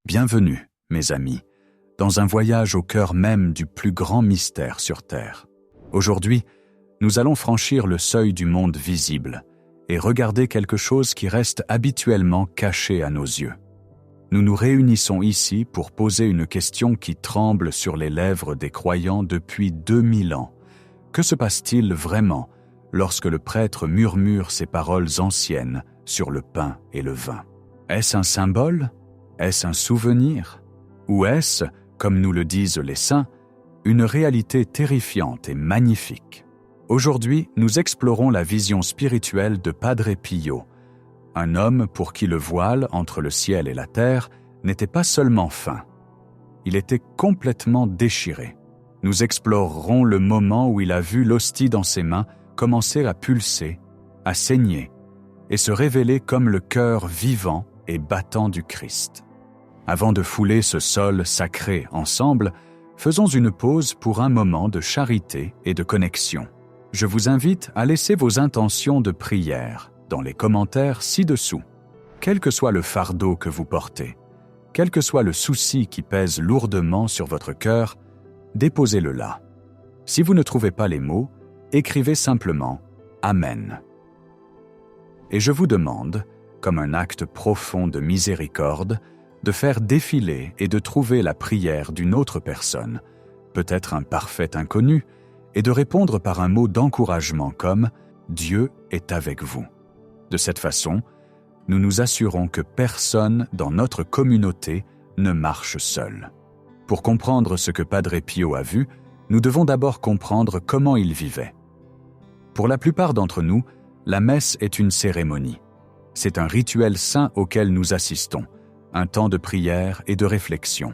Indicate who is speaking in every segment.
Speaker 1: Bienvenue, mes amis, dans un voyage au cœur même du plus grand mystère sur Terre. Aujourd'hui, nous allons franchir le seuil du monde visible et regarder quelque chose qui reste habituellement caché à nos yeux. Nous nous réunissons ici pour poser une question qui tremble sur les lèvres des croyants depuis 2000 ans. Que se passe-t-il vraiment lorsque le prêtre murmure ces paroles anciennes sur le pain et le vin? Est-ce un symbole? Est-ce un souvenir? Ou est-ce, comme nous le disent les saints, une réalité terrifiante et magnifique? Aujourd'hui, nous explorons la vision spirituelle de Padre Pio, un homme pour qui le voile entre le ciel et la terre n'était pas seulement fin, il était complètement déchiré. Nous explorerons le moment où il a vu l'hostie dans ses mains commencer à pulser, à saigner et se révéler comme le cœur vivant et battant du Christ. Avant de fouler ce sol sacré ensemble, faisons une pause pour un moment de charité et de connexion. Je vous invite à laisser vos intentions de prière dans les commentaires ci-dessous. Quel que soit le fardeau que vous portez, quel que soit le souci qui pèse lourdement sur votre cœur, déposez-le là. Si vous ne trouvez pas les mots, écrivez simplement « Amen ». Et je vous demande, comme un acte profond de miséricorde, de faire défiler et de trouver la prière d'une autre personne, peut-être un parfait inconnu, et de répondre par un mot d'encouragement comme « Dieu est avec vous ». De cette façon, nous nous assurons que personne dans notre communauté ne marche seul. Pour comprendre ce que Padre Pio a vu, nous devons d'abord comprendre comment il vivait. Pour la plupart d'entre nous, la messe est une cérémonie. C'est un rituel saint auquel nous assistons, un temps de prière et de réflexion.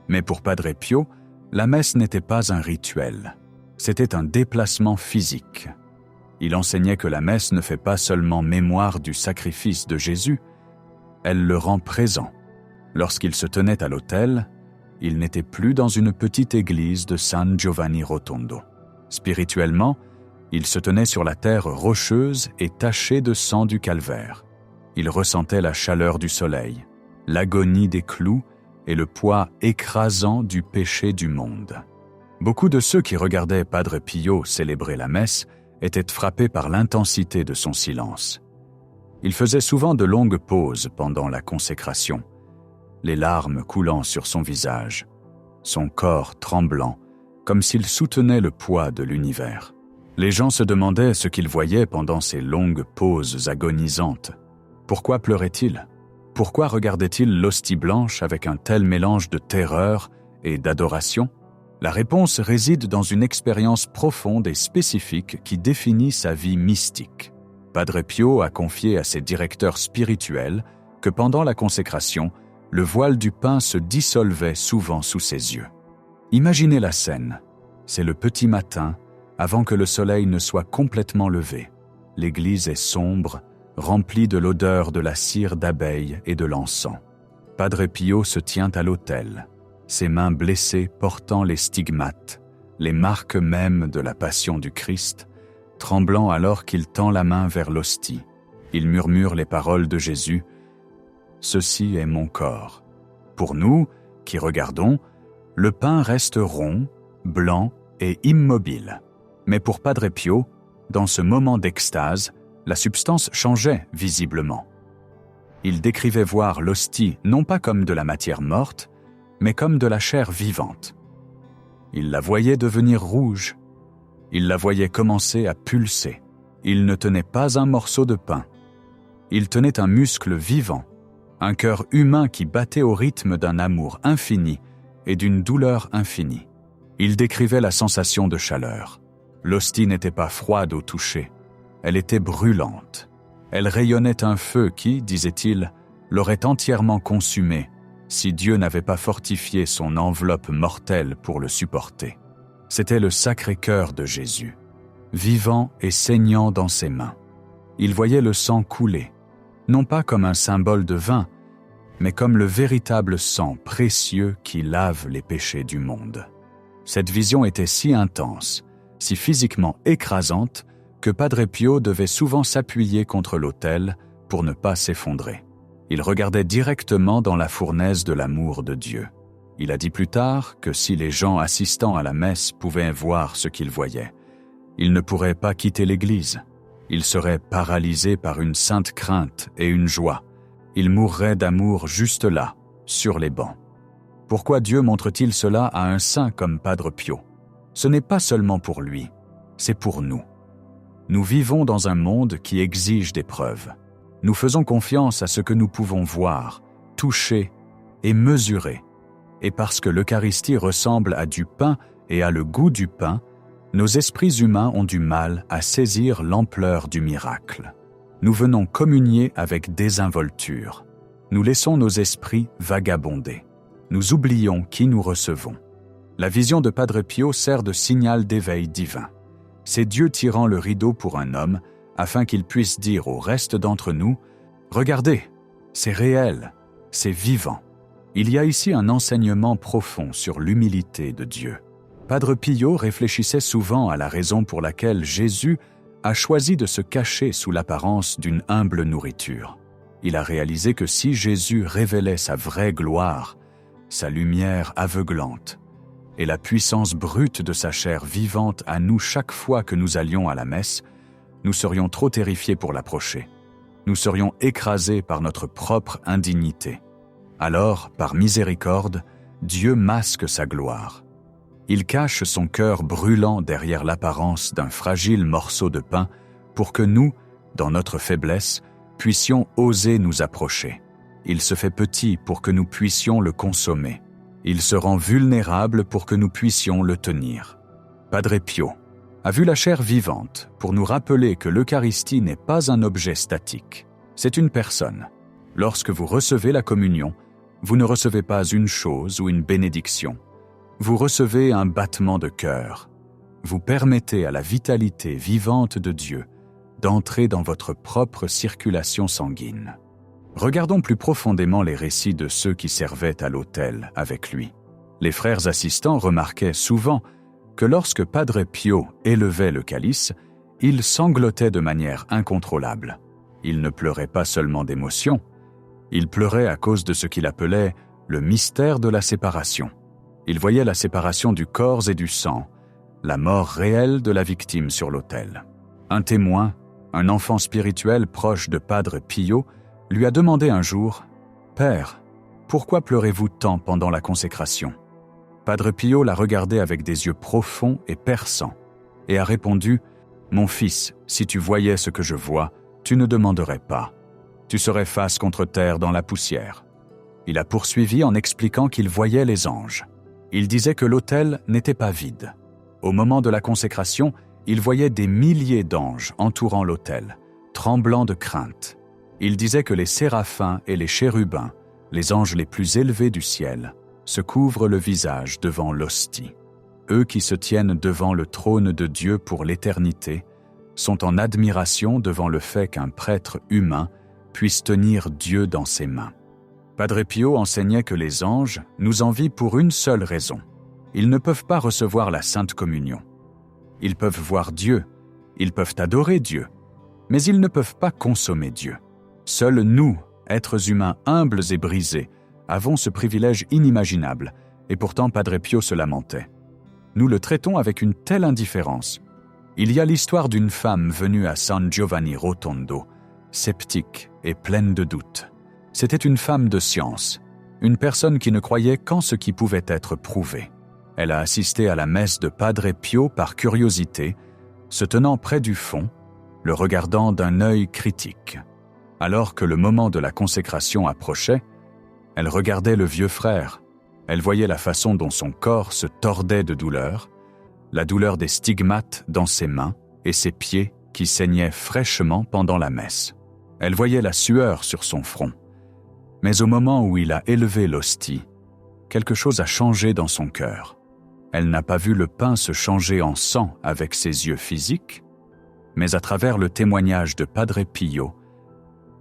Speaker 1: Mais pour Padre Pio, la messe n'était pas un rituel, c'était un déplacement physique. Il enseignait que la messe ne fait pas seulement mémoire du sacrifice de Jésus, elle le rend présent. Lorsqu'il se tenait à l'autel, il n'était plus dans une petite église de San Giovanni Rotondo. Spirituellement, il se tenait sur la terre rocheuse et tachée de sang du calvaire. Il ressentait la chaleur du soleil, l'agonie des clous et le poids écrasant du péché du monde. Beaucoup de ceux qui regardaient Padre Pio célébrer la messe étaient frappés par l'intensité de son silence. Il faisait souvent de longues pauses pendant la consécration, les larmes coulant sur son visage, son corps tremblant, comme s'il soutenait le poids de l'univers. Les gens se demandaient ce qu'il voyait pendant ces longues pauses agonisantes. Pourquoi pleurait-il? Pourquoi regardait-il l'hostie blanche avec un tel mélange de terreur et d'adoration? La réponse réside dans une expérience profonde et spécifique qui définit sa vie mystique. Padre Pio a confié à ses directeurs spirituels que pendant la consécration, le voile du pain se dissolvait souvent sous ses yeux. Imaginez la scène. C'est le petit matin, avant que le soleil ne soit complètement levé. L'église est sombre, remplie de l'odeur de la cire d'abeille et de l'encens. Padre Pio se tient à l'autel, ses mains blessées portant les stigmates, les marques mêmes de la passion du Christ, tremblant alors qu'il tend la main vers l'hostie. Il murmure les paroles de Jésus « Ceci est mon corps ». Pour nous, qui regardons, le pain reste rond, blanc et immobile. Mais pour Padre Pio, dans ce moment d'extase, la substance changeait visiblement. Il décrivait voir l'hostie non pas comme de la matière morte, mais comme de la chair vivante. Il la voyait devenir rouge. Il la voyait commencer à pulser. Il ne tenait pas un morceau de pain. Il tenait un muscle vivant, un cœur humain qui battait au rythme d'un amour infini et d'une douleur infinie. Il décrivait la sensation de chaleur. L'hostie n'était pas froide au toucher, elle était brûlante. Elle rayonnait un feu qui, disait-il, l'aurait entièrement consumé si Dieu n'avait pas fortifié son enveloppe mortelle pour le supporter. C'était le Sacré-Cœur de Jésus, vivant et saignant dans ses mains. Il voyait le sang couler, non pas comme un symbole de vin, mais comme le véritable sang précieux qui lave les péchés du monde. Cette vision était si intense, si physiquement écrasante, que Padre Pio devait souvent s'appuyer contre l'autel pour ne pas s'effondrer. Il regardait directement dans la fournaise de l'amour de Dieu. Il a dit plus tard que si les gens assistant à la messe pouvaient voir ce qu'ils voyaient, ils ne pourraient pas quitter l'Église. Ils seraient paralysés par une sainte crainte et une joie. Ils mourraient d'amour juste là, sur les bancs. Pourquoi Dieu montre-t-il cela à un saint comme Padre Pio? Ce n'est pas seulement pour lui, c'est pour nous. Nous vivons dans un monde qui exige des preuves. Nous faisons confiance à ce que nous pouvons voir, toucher et mesurer. Et parce que l'Eucharistie ressemble à du pain et a le goût du pain, nos esprits humains ont du mal à saisir l'ampleur du miracle. Nous venons communier avec désinvolture. Nous laissons nos esprits vagabonder. Nous oublions qui nous recevons. La vision de Padre Pio sert de signal d'éveil divin. C'est Dieu tirant le rideau pour un homme afin qu'il puisse dire au reste d'entre nous « Regardez, c'est réel, c'est vivant ». Il y a ici un enseignement profond sur l'humilité de Dieu. Padre Pio réfléchissait souvent à la raison pour laquelle Jésus a choisi de se cacher sous l'apparence d'une humble nourriture. Il a réalisé que si Jésus révélait sa vraie gloire, sa lumière aveuglante et la puissance brute de sa chair vivante à nous chaque fois que nous allions à la messe, nous serions trop terrifiés pour l'approcher. Nous serions écrasés par notre propre indignité. Alors, par miséricorde, Dieu masque sa gloire. Il cache son cœur brûlant derrière l'apparence d'un fragile morceau de pain pour que nous, dans notre faiblesse, puissions oser nous approcher. Il se fait petit pour que nous puissions le consommer. Il se rend vulnérable pour que nous puissions le tenir. Padre Pio a vu la chair vivante pour nous rappeler que l'Eucharistie n'est pas un objet statique, c'est une personne. Lorsque vous recevez la communion, vous ne recevez pas une chose ou une bénédiction. Vous recevez un battement de cœur. Vous permettez à la vitalité vivante de Dieu d'entrer dans votre propre circulation sanguine. Regardons plus profondément les récits de ceux qui servaient à l'autel avec lui. Les frères assistants remarquaient souvent que lorsque Padre Pio élevait le calice, il sanglotait de manière incontrôlable. Il ne pleurait pas seulement d'émotion, il pleurait à cause de ce qu'il appelait le mystère de la séparation. Il voyait la séparation du corps et du sang, la mort réelle de la victime sur l'autel. Un témoin, un enfant spirituel proche de Padre Pio, lui a demandé un jour « Père, pourquoi pleurez-vous tant pendant la consécration ?» Padre Pio l'a regardé avec des yeux profonds et perçants et a répondu « Mon fils, si tu voyais ce que je vois, tu ne demanderais pas. Tu serais face contre terre dans la poussière. » Il a poursuivi en expliquant qu'il voyait les anges. Il disait que l'autel n'était pas vide. Au moment de la consécration, il voyait des milliers d'anges entourant l'autel, tremblant de crainte. Il disait que les séraphins et les chérubins, les anges les plus élevés du ciel, se couvrent le visage devant l'hostie. Eux qui se tiennent devant le trône de Dieu pour l'éternité sont en admiration devant le fait qu'un prêtre humain puisse tenir Dieu dans ses mains. Padre Pio enseignait que les anges nous envient pour une seule raison. Ils ne peuvent pas recevoir la Sainte Communion. Ils peuvent voir Dieu, ils peuvent adorer Dieu, mais ils ne peuvent pas consommer Dieu. Seuls nous, êtres humains humbles et brisés, avons ce privilège inimaginable, et pourtant Padre Pio se lamentait. Nous le traitons avec une telle indifférence. Il y a l'histoire d'une femme venue à San Giovanni Rotondo, sceptique et pleine de doutes. C'était une femme de science, une personne qui ne croyait qu'en ce qui pouvait être prouvé. Elle a assisté à la messe de Padre Pio par curiosité, se tenant près du fond, le regardant d'un œil critique. Alors que le moment de la consécration approchait, elle regardait le vieux frère. Elle voyait la façon dont son corps se tordait de douleur, la douleur des stigmates dans ses mains et ses pieds qui saignaient fraîchement pendant la messe. Elle voyait la sueur sur son front. Mais au moment où il a élevé l'hostie, quelque chose a changé dans son cœur. Elle n'a pas vu le pain se changer en sang avec ses yeux physiques, mais à travers le témoignage de Padre Pio,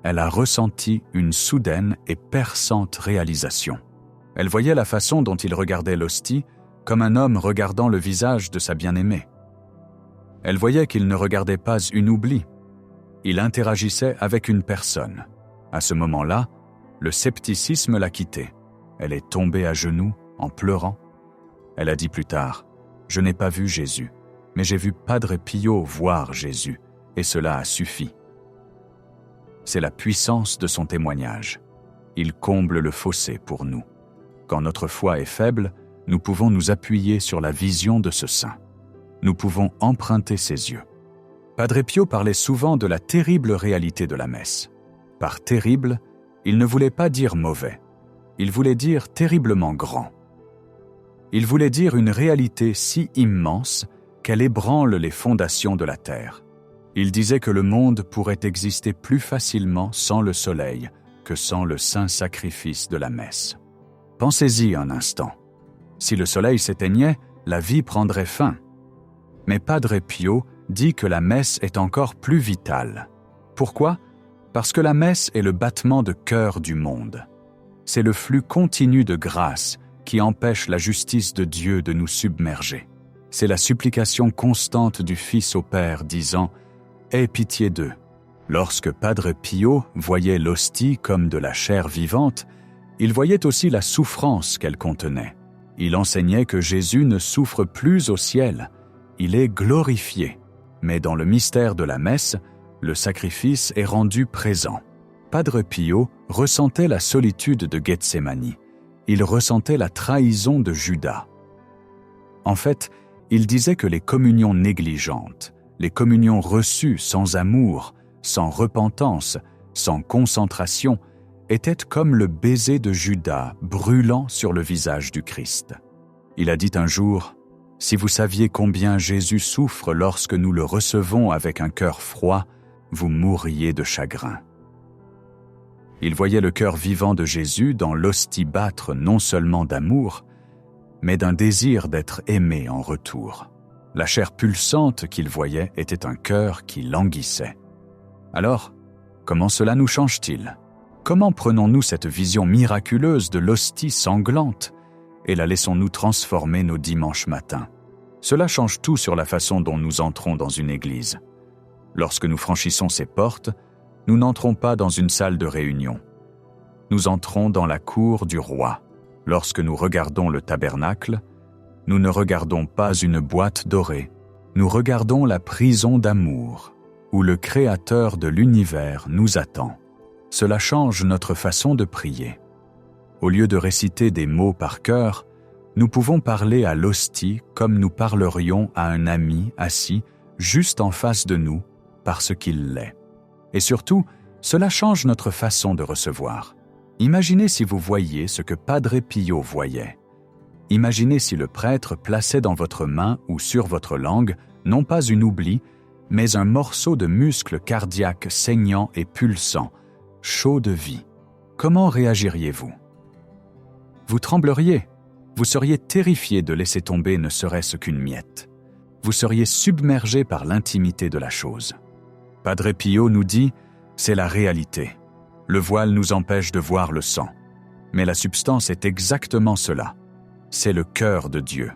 Speaker 1: elle a ressenti une soudaine et perçante réalisation. Elle voyait la façon dont il regardait l'hostie comme un homme regardant le visage de sa bien-aimée. Elle voyait qu'il ne regardait pas une oubli. Il interagissait avec une personne. À ce moment-là, Le scepticisme l'a quittée. Elle est tombée à genoux, en pleurant. Elle a dit plus tard, « Je n'ai pas vu Jésus, mais j'ai vu Padre Pio voir Jésus, et cela a suffi. » C'est la puissance de son témoignage. Il comble le fossé pour nous. Quand notre foi est faible, nous pouvons nous appuyer sur la vision de ce saint. Nous pouvons emprunter ses yeux. Padre Pio parlait souvent de la terrible réalité de la messe. Par terrible, il ne voulait pas dire mauvais. Il voulait dire terriblement grand. Il voulait dire une réalité si immense qu'elle ébranle les fondations de la terre. Il disait que le monde pourrait exister plus facilement sans le soleil que sans le saint sacrifice de la messe. Pensez-y un instant. Si le soleil s'éteignait, la vie prendrait fin. Mais Padre Pio dit que la messe est encore plus vitale. Pourquoi ? Parce que la messe est le battement de cœur du monde. C'est le flux continu de grâce qui empêche la justice de Dieu de nous submerger. C'est la supplication constante du Fils au Père disant « Aie pitié d'eux ». Lorsque Padre Pio voyait l'hostie comme de la chair vivante, il voyait aussi la souffrance qu'elle contenait. Il enseignait que Jésus ne souffre plus au ciel, il est glorifié. Mais dans le mystère de la messe, le sacrifice est rendu présent. Padre Pio ressentait la solitude de Gethsémani. Il ressentait la trahison de Judas. En fait, il disait que les communions négligentes, les communions reçues sans amour, sans repentance, sans concentration, étaient comme le baiser de Judas brûlant sur le visage du Christ. Il a dit un jour « Si vous saviez combien Jésus souffre lorsque nous le recevons avec un cœur froid, vous mourriez de chagrin. » Il voyait le cœur vivant de Jésus dans l'hostie battre non seulement d'amour, mais d'un désir d'être aimé en retour. La chair pulsante qu'il voyait était un cœur qui languissait. Alors, comment cela nous change-t-il ? Comment prenons-nous cette vision miraculeuse de l'hostie sanglante et la laissons-nous transformer nos dimanches matins ? Cela change tout sur la façon dont nous entrons dans une église. Lorsque nous franchissons ces portes, nous n'entrons pas dans une salle de réunion. Nous entrons dans la cour du roi. Lorsque nous regardons le tabernacle, nous ne regardons pas une boîte dorée. Nous regardons la prison d'amour, où le Créateur de l'univers nous attend. Cela change notre façon de prier. Au lieu de réciter des mots par cœur, nous pouvons parler à l'hostie comme nous parlerions à un ami assis juste en face de nous parce qu'il l'est. Et surtout, cela change notre façon de recevoir. Imaginez si vous voyiez ce que Padre Pio voyait. Imaginez si le prêtre plaçait dans votre main ou sur votre langue non pas une oubli, mais un morceau de muscle cardiaque saignant et pulsant, chaud de vie. Comment réagiriez-vous ? Vous trembleriez. Vous seriez terrifié de laisser tomber ne serait-ce qu'une miette. Vous seriez submergé par l'intimité de la chose. Padre Pio nous dit, c'est la réalité. Le voile nous empêche de voir le sang. Mais la substance est exactement cela. C'est le cœur de Dieu.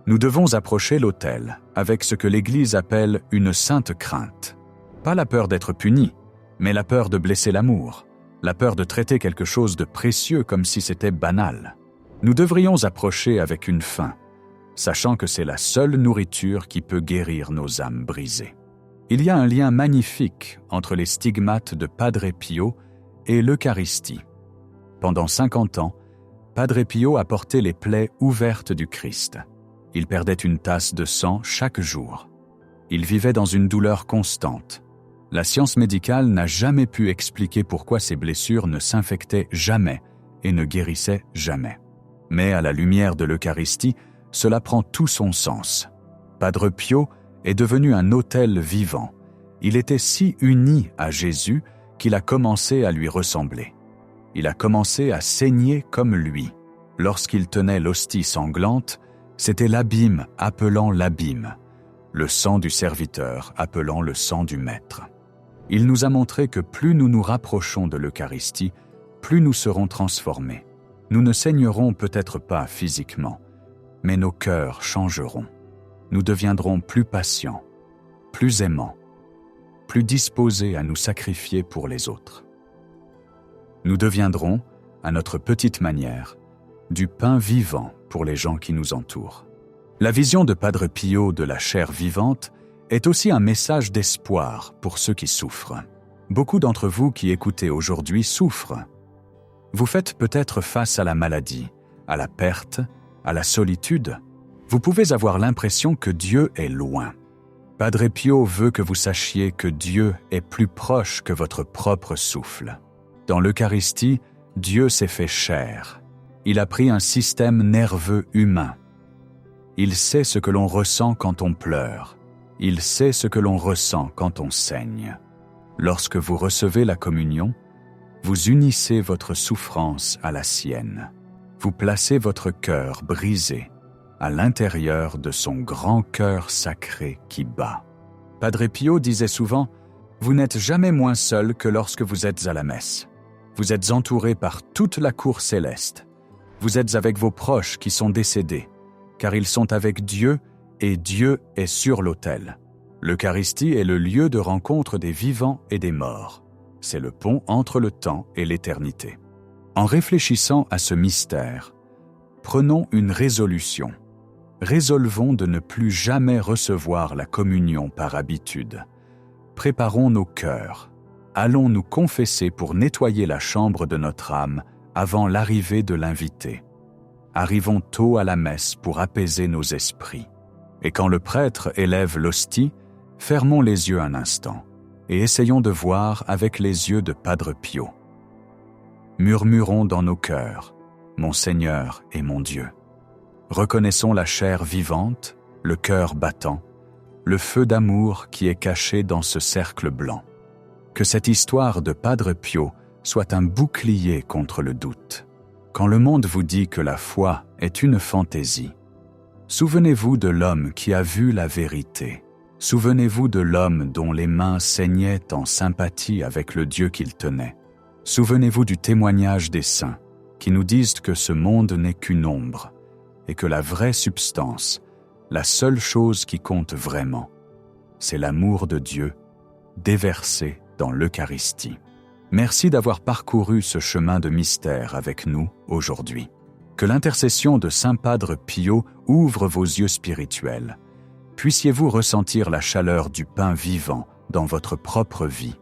Speaker 1: Nous devons approcher l'autel avec ce que l'Église appelle une sainte crainte. Pas la peur d'être puni, mais la peur de blesser l'amour, la peur de traiter quelque chose de précieux comme si c'était banal. Nous devrions approcher avec une faim, sachant que c'est la seule nourriture qui peut guérir nos âmes brisées. Il y a un lien magnifique entre les stigmates de Padre Pio et l'Eucharistie. Pendant 50 ans, Padre Pio a porté les plaies ouvertes du Christ. Il perdait une tasse de sang chaque jour. Il vivait dans une douleur constante. La science médicale n'a jamais pu expliquer pourquoi ces blessures ne s'infectaient jamais et ne guérissaient jamais. Mais à la lumière de l'Eucharistie, cela prend tout son sens. Padre Pio est devenu un autel vivant. Il était si uni à Jésus qu'il a commencé à lui ressembler. Il a commencé à saigner comme lui. Lorsqu'il tenait l'hostie sanglante, c'était l'abîme appelant l'abîme, le sang du serviteur appelant le sang du maître. Il nous a montré que plus nous nous rapprochons de l'Eucharistie, plus nous serons transformés. Nous ne saignerons peut-être pas physiquement, mais nos cœurs changeront. Nous deviendrons plus patients, plus aimants, plus disposés à nous sacrifier pour les autres. Nous deviendrons, à notre petite manière, du pain vivant pour les gens qui nous entourent. La vision de Padre Pio de la chair vivante est aussi un message d'espoir pour ceux qui souffrent. Beaucoup d'entre vous qui écoutez aujourd'hui souffrent. Vous faites peut-être face à la maladie, à la perte, à la solitude. Vous pouvez avoir l'impression que Dieu est loin. Padre Pio veut que vous sachiez que Dieu est plus proche que votre propre souffle. Dans l'Eucharistie, Dieu s'est fait chair. Il a pris un système nerveux humain. Il sait ce que l'on ressent quand on pleure. Il sait ce que l'on ressent quand on saigne. Lorsque vous recevez la communion, vous unissez votre souffrance à la sienne. Vous placez votre cœur brisé à l'intérieur de son grand cœur sacré qui bat. Padre Pio disait souvent « Vous n'êtes jamais moins seul que lorsque vous êtes à la messe. Vous êtes entouré par toute la cour céleste. Vous êtes avec vos proches qui sont décédés, car ils sont avec Dieu et Dieu est sur l'autel. L'Eucharistie est le lieu de rencontre des vivants et des morts. C'est le pont entre le temps et l'éternité. » En réfléchissant à ce mystère, prenons une résolution. Résolvons de ne plus jamais recevoir la communion par habitude. Préparons nos cœurs. Allons nous confesser pour nettoyer la chambre de notre âme avant l'arrivée de l'invité. Arrivons tôt à la messe pour apaiser nos esprits. Et quand le prêtre élève l'hostie, fermons les yeux un instant et essayons de voir avec les yeux de Padre Pio. Murmurons dans nos cœurs, mon Seigneur et mon Dieu. Reconnaissons la chair vivante, le cœur battant, le feu d'amour qui est caché dans ce cercle blanc. Que cette histoire de Padre Pio soit un bouclier contre le doute. Quand le monde vous dit que la foi est une fantaisie, souvenez-vous de l'homme qui a vu la vérité. Souvenez-vous de l'homme dont les mains saignaient en sympathie avec le Dieu qu'il tenait. Souvenez-vous du témoignage des saints qui nous disent que ce monde n'est qu'une ombre et que la vraie substance, la seule chose qui compte vraiment, c'est l'amour de Dieu déversé dans l'Eucharistie. Merci d'avoir parcouru ce chemin de mystère avec nous aujourd'hui. Que l'intercession de Saint Padre Pio ouvre vos yeux spirituels. Puissiez-vous ressentir la chaleur du pain vivant dans votre propre vie.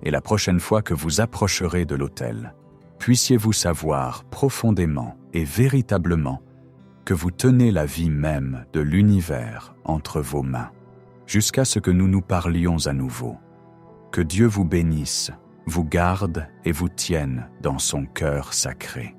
Speaker 1: Et la prochaine fois que vous approcherez de l'autel, puissiez-vous savoir profondément et véritablement que vous tenez la vie même de l'univers entre vos mains, jusqu'à ce que nous nous parlions à nouveau. Que Dieu vous bénisse, vous garde et vous tienne dans son cœur sacré.